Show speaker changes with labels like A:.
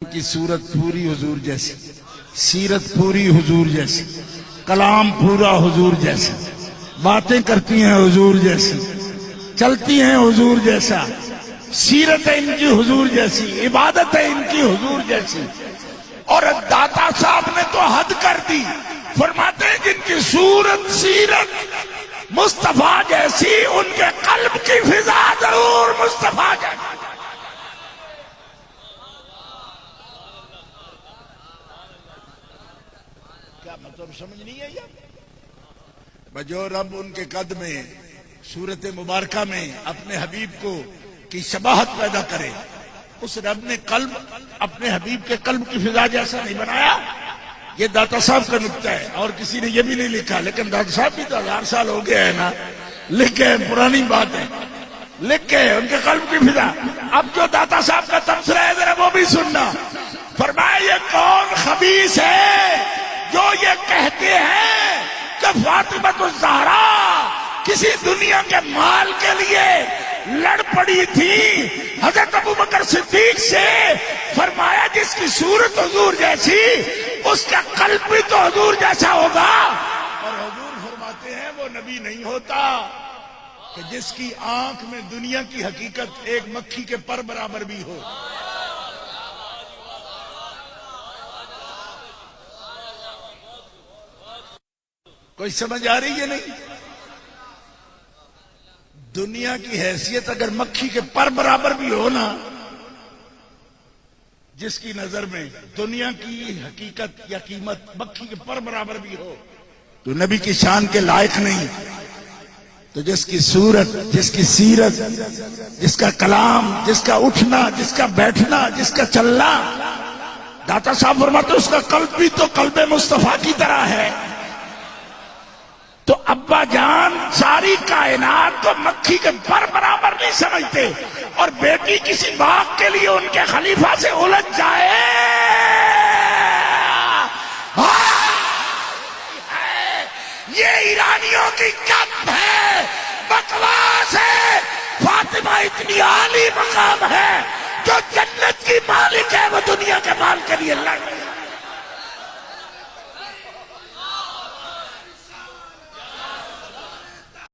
A: کی صورت پوری حضور جیسی، سیرت پوری حضور جیسی، کلام پورا حضور جیسا، باتیں کرتی ہیں حضور جیسی، چلتی ہیں حضور جیسا، سیرت ہے ان کی حضور جیسی، عبادت ہے ان کی حضور جیسی۔ اور داتا صاحب نے تو حد کر دی، فرماتے ہیں جن کی صورت سیرت مصطفیٰ جیسی، ان کے قلب کی فضا ضرور مصطفیٰ جیسی۔ کیا مطلب سمجھ نہیں ہے یہ؟ جو رب ان کے قد میں صورت مبارکہ میں اپنے حبیب کو کی شباہت پیدا کرے، اس رب نے قلب اپنے حبیب کے قلب کی فضا جیسا نہیں بنایا۔ یہ داتا صاحب کا نکتہ ہے، اور کسی نے یہ بھی نہیں لکھا، لیکن داتا صاحب بھی تو 1000 سال ہو گئے ہیں نا، لکھے پرانی بات ہے، لکھے ان کے قلب کی فضا۔ اب جو داتا صاحب کا تبصرہ ہے ذرا وہ بھی سننا۔ فرمایا یہ کون خبیث ہے جو یہ کہتے ہیں کہ فاطمہ الزہرا کسی دنیا کے مال کے لیے لڑ پڑی تھی حضرت ابوبکر صدیق سے۔ فرمایا جس کی صورت حضور جیسی، اس کا قلب بھی تو حضور جیسا ہوگا۔ اور حضور فرماتے ہیں وہ نبی نہیں ہوتا کہ جس کی آنکھ میں دنیا کی حقیقت ایک مکھی کے پر برابر بھی ہو۔ کوئی سمجھ آ رہی ہے نہیں؟ دنیا کی حیثیت اگر مکھی کے پر برابر بھی ہو نا، جس کی نظر میں دنیا کی حقیقت یا قیمت مکھی کے پر برابر بھی ہو، تو نبی کی شان کے لائق نہیں۔ تو جس کی صورت، جس کی سیرت، جس کا کلام، جس کا اٹھنا، جس کا بیٹھنا، جس کا چلنا، داتا صاحب فرماتے اس کا قلب بھی تو قلب مصطفیٰ کی طرح ہے۔ تو ابا جان ساری کائنات کو مکھی کے پر برابر نہیں سمجھتے، اور بیٹی کسی باغ کے لیے ان کے خلیفہ سے الجھ جائے، یہ ایرانیوں کی کم ہے، بکواس ہے۔ فاطمہ اتنی عالی مقام ہے